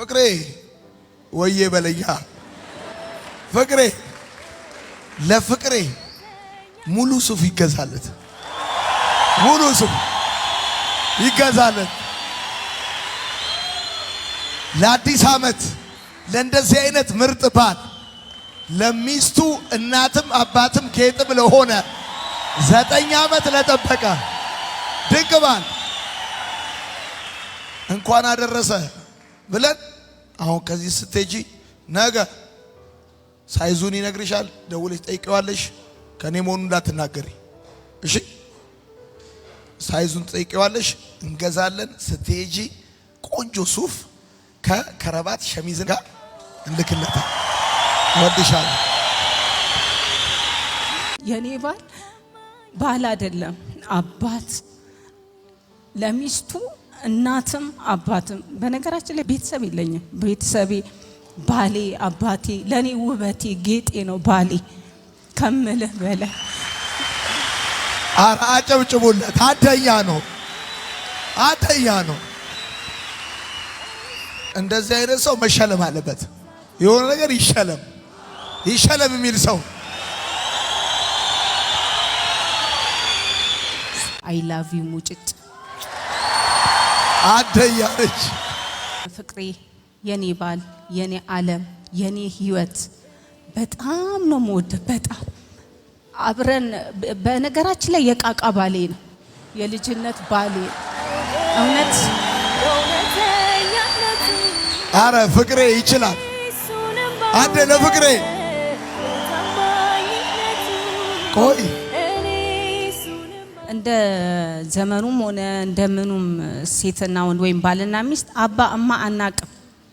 ፍቅሬ ወዬ በለያ ፍቅሬ ለፍቅሬ ሙሉ ሱፍ ይገዛለት ሙሉ ሱፍ ይገዛለት ለአዲስ ዓመት ለእንደዚህ አይነት ምርጥ ባል ለሚስቱ እናትም አባትም ጌጥም ለሆነ 9 ዓመት ለጠበቀ ድንቅ ባል እንኳን አደረሰ ብለን አሁን ከዚህ ስትሄጂ ነገ ሳይዙን ይነግርሻል ደውለሽ ጠይቂዋለሽ ከኔ መሆኑን እንዳትናገሪ እሺ ሳይዙን ጠይቂዋለሽ እንገዛለን ስትሄጂ ቆንጆ ሱፍ ከከረባት ሸሚዝ ጋር እንልክለታ ወድሻለሁ የኔ ባል አይደለም አባት ለሚስቱ እናትም አባትም በነገራችን ላይ ቤተሰብ የለኝም ቤተሰቤ ባሌ አባቴ ለኔ ውበቴ ጌጤ ነው ባሌ ከምልህ በላይ አጨብጭቡለት አተኛ ነው እንደዚህ አይነት ሰው መሸለም አለበት የሆነ ነገር ይሸለም የሚል ሰው አይ ላቭ ዩ ሙጭጭ አደያለች ፍቅሬ የኔ ባል የኔ ዓለም የኔ ህይወት በጣም ነው ሞድ በጣም አብረን በነገራችን ላይ የቃቃ ባሌ ነው የልጅነት ባሌ እውነት አረ ፍቅሬ ይችላል አንተ ለፍቅሬ ቆይ እንደ ዘመኑም ሆነ እንደምኑም ሴትና ወንድ ወይም ባልና ሚስት አባ እማ አናቅም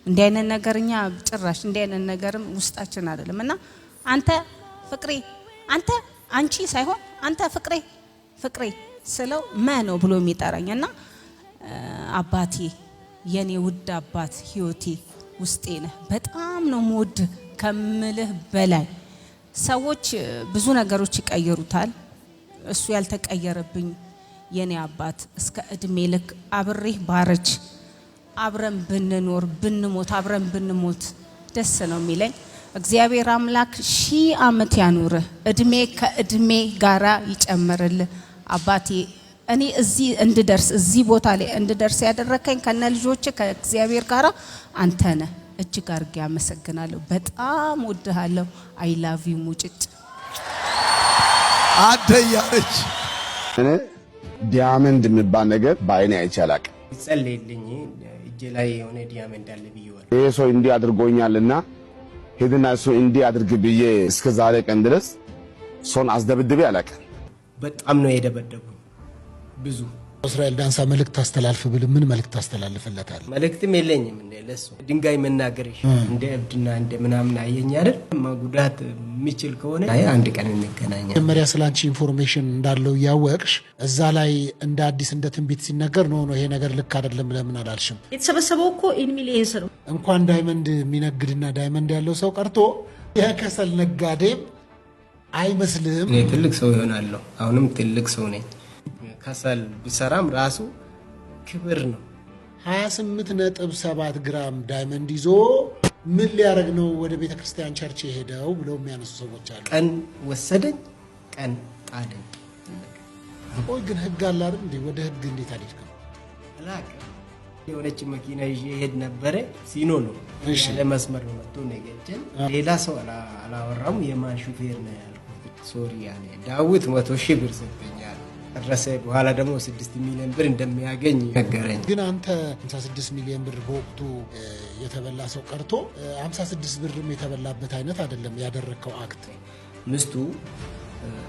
እንዲህ አይነት ነገርኛ ጭራሽ እንዲህ አይነት ነገርም ውስጣችን አይደለም እና አንተ ፍቅሬ አንተ አንቺ ሳይሆን አንተ ፍቅሬ ስለው ነው ብሎ የሚጠራኝና አባቴ የኔ ውድ አባት ህይወቴ ውስጤ ነህ በጣም ነው ሞድ ከምልህ በላይ ሰዎች ብዙ ነገሮች ይቀየሩታል እሱ ያልተቀየረብኝ የኔ አባት እስከ እድሜ ልክ አብሬህ ባረች አብረን ብንኖር ብንሞት አብረን ብንሞት ደስ ነው የሚለኝ እግዚአብሔር አምላክ 1000 ዓመት ያኑርህ እድሜ ከእድሜ ጋራ ይጨምርልህ አባቴ እኔ እዚህ ቦታ ላይ እንድደርስ ያደረከኝ ከነ ልጆች ከእግዚአብሔር ጋራ አንተ ነህ እጅግ አድርጌ አመሰግናለሁ በጣም ወድሃለሁ አይ ላቭ ዩ ሙጭጭ አደያለች እኔ ዲያመንድ የሚባል ነገር በአይኔ አይቼ አላቅም ጸልይልኝ እጄ ላይ የሆነ ዲያመንድ አለ ብዬዋል ይሄ ሰው እንዲህ አድርጎኛልና ሄድና እሱ እንዲህ አድርግ ብዬ እስከ ዛሬ ቀን ድረስ ሰውን አስደብድቤ አላቅም በጣም ነው የደበደቡኝ ብዙ እስራኤል ዳንሳ መልእክት አስተላልፍ ብል ምን መልእክት አስተላልፍለታል መልእክትም የለኝም እንደ ለሱ ድንጋይ መናገርሽ እንደ እብድና እንደ ምናምን አየኝ አይደል ማጉዳት የሚችል ከሆነ አይ አንድ ቀን እንገናኛለን መጀመሪያ ስላንቺ ኢንፎርሜሽን እንዳለው ያወቅሽ እዛ ላይ እንደ አዲስ እንደ ትንቢት ሲነገር ነው ይሄ ነገር ልክ አይደለም ለምን አላልሽም የተሰበሰበው እኮ ኢን ሚሊየንስ ነው እንኳን ዳይመንድ የሚነግድና ዳይመንድ ያለው ሰው ቀርቶ የከሰል ነጋዴም አይመስልም እኔ ትልቅ ሰው ይሆናለሁ አሁንም ትልቅ ሰው ነኝ ከሰል ቢሰራም ራሱ ክብር ነው 28.7 ግራም ዳይመንድ ይዞ ምን ሊያረግ ነው ወደ ቤተክርስቲያን ቸርች ሄደው ብለው የሚያነሱ ሰዎች አሉ ቀን ወሰደኝ ቀን ጣደኝ ቆይ ግን ህግ አለ አይደል እንዴ ወደ ህግ እንዴት አድርገው አላቀ የሆነች መኪና ይዤ ሄድ ነበር ሲኖ ነው እሺ ለመስመር መጥቶ ነገጀን ሌላ ሰው አላወራም የማን ሹፌር ነው ያልኩት ሶሪ ያኔ ዳዊት 100,000 ብር ሰጠኛል ረሰ በኋላ ደግሞ 6 ሚሊዮን ብር እንደሚያገኝ ነገረኝ ግን አንተ 56 ሚሊዮን ብር በወቅቱ የተበላ ሰው ቀርቶ 56 ብርም የተበላበት አይነት አይደለም ያደረከው አክት ምስቱ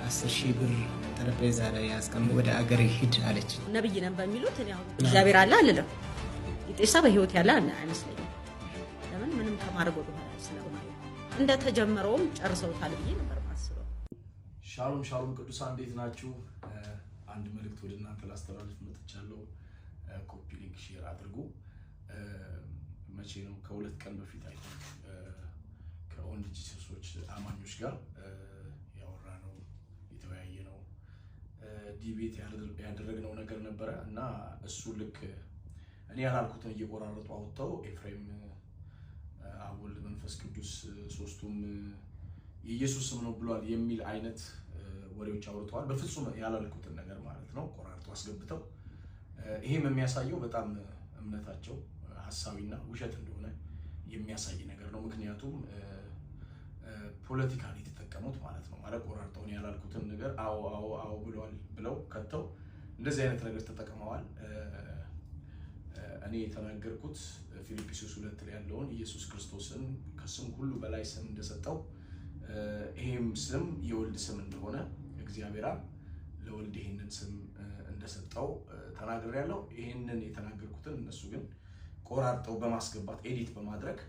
10,000 ብር ጠረጴዛ ላይ ያስቀምጥ ወደ አገር ሂድ አለች ነብይ ነን በሚሉት እኔ አሁን እግዚአብሔር አለ አይደለም ይጤሳ በህይወት ያለ አይመስለኝም ለምን ምንም ከማድረግ ወደ ኋላ ስለማለት እንደተጀመረውም ጨርሰውታል ብዬ ነበር ማስበው ሻሎም ቅዱሳን እንዴት ናችሁ አንድ መልእክት ወደ እናንተ ላስተላልፍ መጥቻለሁ ኮፒ ሊንክ ሼር አድርጉ መቼ ነው ከሁለት ቀን በፊት አይተን ከኦንድ ጂሰሶች አማኞች ጋር ያወራነው የተወያየነው ዲቤት ያደረግነው ነገር ነበረ እና እሱ ልክ እኔ ያላልኩትን እየቆራረጡ አውጥተው ኤፍሬም መንፈስ ቅዱስ ሶስቱም የኢየሱስ ስም ነው ብሏል የሚል አይነት ወሬዎች አውርተዋል። በፍጹም ያላልኩትን ነገር ማለት ነው ቆራርጦ አስገብተው ይሄም የሚያሳየው በጣም እምነታቸው ሐሳዊና ውሸት እንደሆነ የሚያሳይ ነገር ነው። ምክንያቱም ፖለቲካሊ ተጠቀሙት ማለት ነው። ማለት ቆራርጠው ያላልኩትን ነገር አዎ ብለዋል ብለው ከተው እንደዚህ አይነት ነገር ተጠቅመዋል። እኔ የተናገርኩት ፊልጵስዩስ 2 ላይ ያለውን ኢየሱስ ክርስቶስን ከስም ሁሉ በላይ ስም እንደሰጠው ይሄም ስም የወልድ ስም እንደሆነ እግዚአብሔር ለወልድ ይሄንን ስም እንደሰጠው ተናግሬያለሁ። ይሄንን የተናገርኩትን እነሱ ግን ቆራርጠው በማስገባት ኤዲት በማድረግ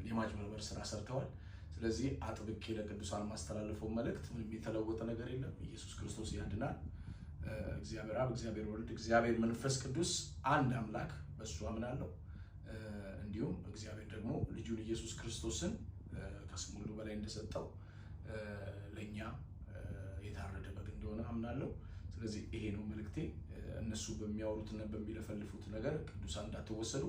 የማጭበርበር ስራ ሰርተዋል። ስለዚህ አጥብቄ ለቅዱሳን ማስተላለፈው መልእክት ምንም የተለወጠ ነገር የለም። ኢየሱስ ክርስቶስ ያድናል። እግዚአብሔር አብ፣ እግዚአብሔር ወልድ፣ እግዚአብሔር መንፈስ ቅዱስ አንድ አምላክ በሱ አምናለሁ። እንዲሁም እግዚአብሔር ደግሞ ልጁን ኢየሱስ ክርስቶስን ከስም ሁሉ በላይ እንደሰጠው ለኛ የታረደ በግ እንደሆነ አምናለሁ። ስለዚህ ይሄ ነው መልእክቴ። እነሱ በሚያወሩትና በሚለፈልፉት ነገር ቅዱሳን እንዳትወሰዱ።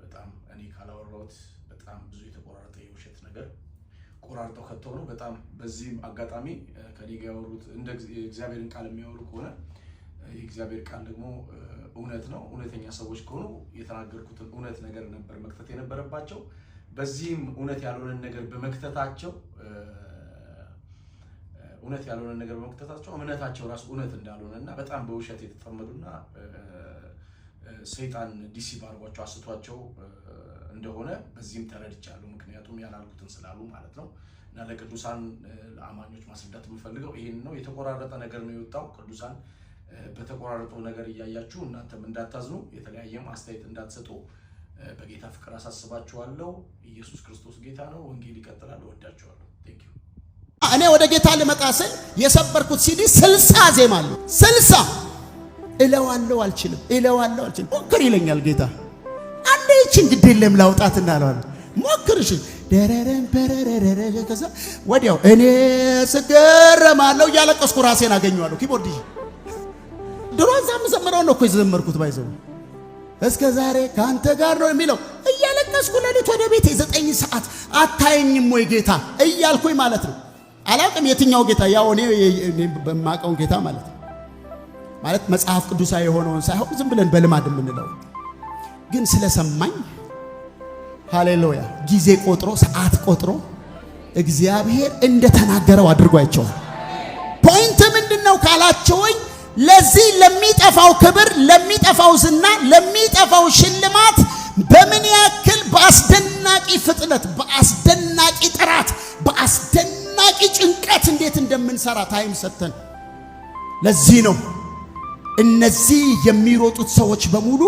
በጣም እኔ ካላወራሁት በጣም ብዙ የተቆራረጠ የውሸት ነገር ቆራርጠው ከተው ነው። በጣም በዚህም አጋጣሚ ከኔ ጋር ያወሩት እንደ እግዚአብሔርን ቃል የሚያወሩ ከሆነ የእግዚአብሔር ቃል ደግሞ እውነት ነው። እውነተኛ ሰዎች ከሆኑ የተናገርኩትን እውነት ነገር ነበር መክተት የነበረባቸው። በዚህም እውነት ያልሆነን ነገር በመክተታቸው እምነታቸው ራሱ እውነት እንዳልሆነና በጣም በውሸት የተጠመዱና ሰይጣን ዲሲቭ አድርጓቸው አስቷቸው እንደሆነ በዚህም ተረድቻለሁ። ምክንያቱም ያላልኩትን ስላሉ ማለት ነው። እና ለቅዱሳን ለአማኞች ማስረዳት የምፈልገው ይሄን ነው። የተቆራረጠ ነገር ነው የወጣው። ቅዱሳን በተቆራረጠው ነገር እያያችሁ እናንተም እንዳታዝኑ፣ የተለያየም አስተያየት እንዳትሰጡ በጌታ ፍቅር አሳስባችኋለሁ። ኢየሱስ ክርስቶስ ጌታ ነው። ወንጌል ይቀጥላል። ወዳችኋለሁ። ቴንክ ዩ። እኔ ወደ ጌታ ልመጣ ስል የሰበርኩት ሲዲ 60 ዜማ አለው። 60 እለዋለሁ አልችልም። ሞክር ይለኛል ጌታ። አንዴ ይችን ግድ የለም ላውጣትና አለዋለሁ። ሞክር እሺ። ደረረን በረረረ ከዛ ወዲያው እኔ ስገረማለሁ እያለቀስኩ ራሴን አገኘዋለሁ። ኪቦርድ ድሮ እዛም ዘመረው ነው እኮ የዘመርኩት ባይዘው እስከ ዛሬ ካንተ ጋር ነው የሚለው እያለቀስኩ ለሊት ወደ ቤቴ 9 ሰዓት አታየኝም ወይ ጌታ እያልኩኝ ማለት ነው። አላውቅም የትኛው ጌታ፣ ያው እኔ በማውቀው ጌታ ማለት ነው። ማለት መጽሐፍ ቅዱሳዊ የሆነውን ሳይሆን ዝም ብለን በልማድ የምንለው ግን ስለሰማኝ ሃሌሉያ ጊዜ ቆጥሮ ሰዓት ቆጥሮ እግዚአብሔር እንደተናገረው አድርጓቸዋል። ፖይንት ምንድነው ካላችሁኝ ለዚህ ለሚጠፋው ክብር፣ ለሚጠፋው ዝና፣ ለሚጠፋው ሽልማት በምን ያክል በአስደናቂ ፍጥነት፣ በአስደናቂ ጥራት፣ በአስደናቂ ጭንቀት እንዴት እንደምንሰራ ታይም ሰጥተን ለዚህ ነው እነዚህ የሚሮጡት ሰዎች በሙሉ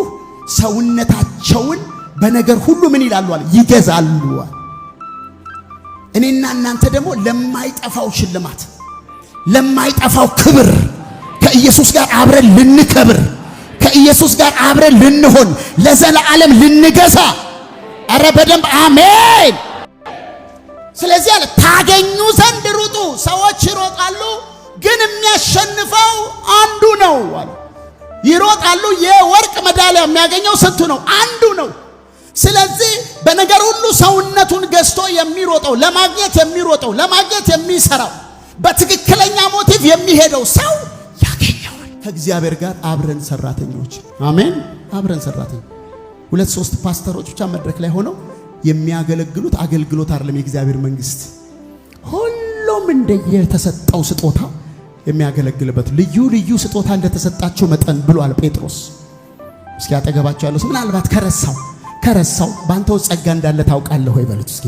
ሰውነታቸውን በነገር ሁሉ ምን ይላሉ አለ ይገዛሉ። እኔና እናንተ ደግሞ ለማይጠፋው ሽልማት፣ ለማይጠፋው ክብር ከኢየሱስ ጋር አብረን ልንከብር፣ ከኢየሱስ ጋር አብረን ልንሆን፣ ለዘላለም ልንገዛ። አረ በደንብ አሜን። ስለዚህ አለ ታገኙ ዘንድ ሩጡ። ሰዎች ይሮጣሉ ግን የሚያሸንፈው አንዱ ነው አለ። ይሮጣሉ የወርቅ ሜዳሊያ የሚያገኘው ስንቱ ነው? አንዱ ነው። ስለዚህ በነገር ሁሉ ሰውነቱን ገዝቶ የሚሮጠው፣ ለማግኘት የሚሮጠው፣ ለማግኘት የሚሰራው፣ በትክክለኛ ሞቲቭ የሚሄደው ሰው ያገኘዋል። ከእግዚአብሔር ጋር አብረን ሰራተኞች፣ አሜን፣ አብረን ሰራተኞች። 2-3 ፓስተሮች ብቻ መድረክ ላይ ሆነው የሚያገለግሉት አገልግሎት አይደለም። የእግዚአብሔር መንግስት ሁሉም እንደየተሰጠው ስጦታ የሚያገለግልበት ልዩ ልዩ ስጦታ እንደተሰጣቸው መጠን ብሏል ጴጥሮስ። እስኪ አጠገባቸው ያለው ምናልባት ከረሳው ባንተው ጸጋ እንዳለ ታውቃለህ ወይ በሉት እስኪ።